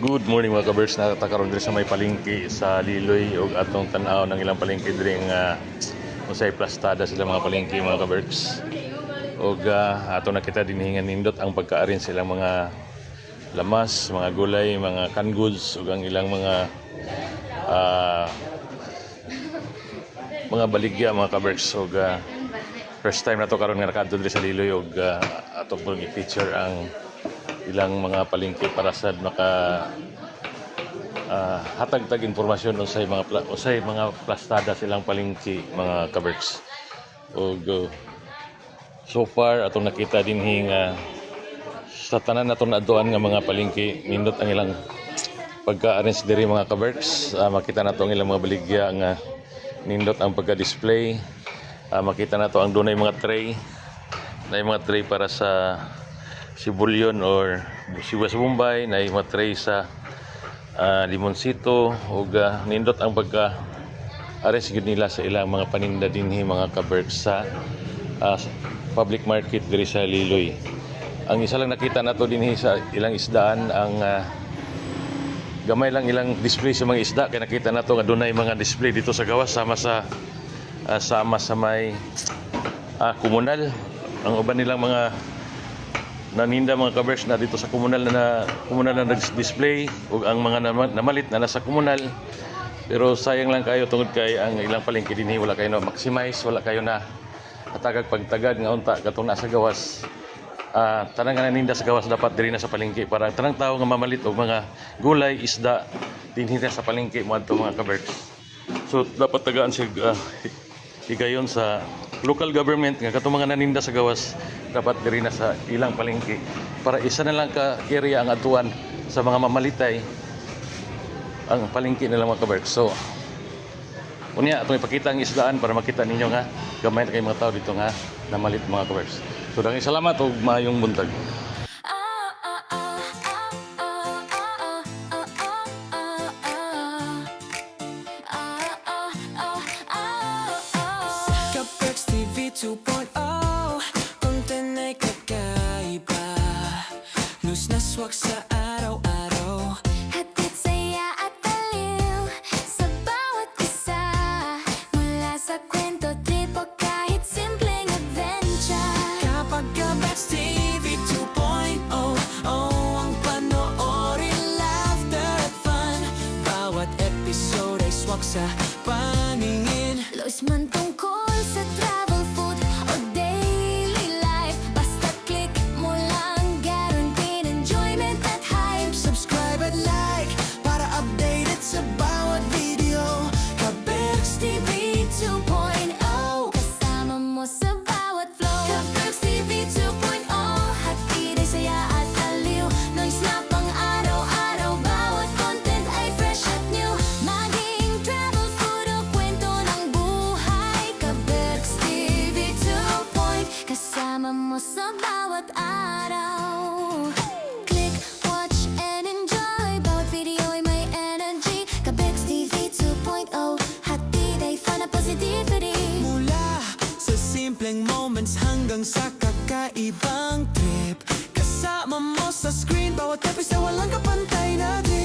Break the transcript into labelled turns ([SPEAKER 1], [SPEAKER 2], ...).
[SPEAKER 1] Good morning mga kabers, natakaroon din sa may palengke sa Liloy o atong tanaw ng ilang palengke din usay plastada sila mga palengke mga kabers. O ato nakita din hingan nindot ang pagkaarin sa ilang mga lamas, mga gulay, mga canned goods o ang ilang mga baligya mga kabers. O first time na to karon nga nakadto diri sa Liloy o atong pong i-feature ang ilang mga palengke para sa hatag-tag informasyon usay mga plastada silang palengke mga kaberks. Og so far atong nakita dinhi nga sa tanan natong naadtuan nga mga palengke nindot ang ilang pagka-arrange diri mga kaberks. Makita nato ang ilang mga baligya nga nindot ang pagka-display. Makita nato ang dunay mga tray para sa sibulyon or sibuyas bombay, na mga tray sa limonsito o nindot ang pagka-arrange gid nila sa ilang mga paninda dinhi mga kaberks sa public market diri sa Liloy. Ang isa lang nakita nato dinhi sa ilang isdaan ang gamay lang ilang display sa mga isda, kaya nakita nato nga dunay mga display dito sa gawas sama sa may komunal. Ang uban nilang mga naninda mga kabers na dito sa komunal na nag-display ug ang mga namalit na nasa komunal, pero sayang lang kayo tungod kay ang ilang palengke dinhi wala kayo na maximize, wala kayo na hatagag pagtagad nga unta katong nasa gawas. Tanang nga naninda sa gawas dapat diri na sa palengke para tanang tao nga mamalit og mga gulay, isda dinhi sa palengke mo adto mga kabers. So dapat tagaan sig higayon sa local government nga katong mga naninda sa gawas dapat diri na sa ilang palengke para isa na lang ka area ang atuan sa mga mamalitay ang palengke nila mga kaberks. So unya atong ipakita ang isdaan para makita ninyo nga gamay na kay mga tao dito nga namalit mga kaberks. So daghang salamat ug maayong buntag.
[SPEAKER 2] Kaberks TV 2.0, content ay kakaiba, luz na swak sa araw-araw,
[SPEAKER 3] hatid saya at aliw sa bawat isa, mula sa kwento, trip o kahit simpleng adventure.
[SPEAKER 2] kapag Kaberks TV 2.0, oh, ang panoorin, laughter at fun, bawat episode ay swak sa paningin.
[SPEAKER 3] Lois man tungkol sa travel, food o daily life, basta click mo lang, guaranteed enjoyment at hype.
[SPEAKER 2] Subscribe at like para updated sa bawat video. Kaberks TV 2.0,
[SPEAKER 3] Kasama mo sa bawat flow. Kaberks TV 2.0, hatid ay saya at aliw, noise na pang araw-araw, bawat content ay fresh at new. Maging travel, food o kwento ng buhay, Kaberks TV 2.0, kasama mo sa bawat araw. Click, watch, and enjoy, bawat video ay may energy. Kaberks TV 2.0, hatid ay fun at positivity.
[SPEAKER 2] mula sa simpleng moments hanggang sa kakaibang trip, kasama mo sa screen, bawat episode walang kapantay na trip.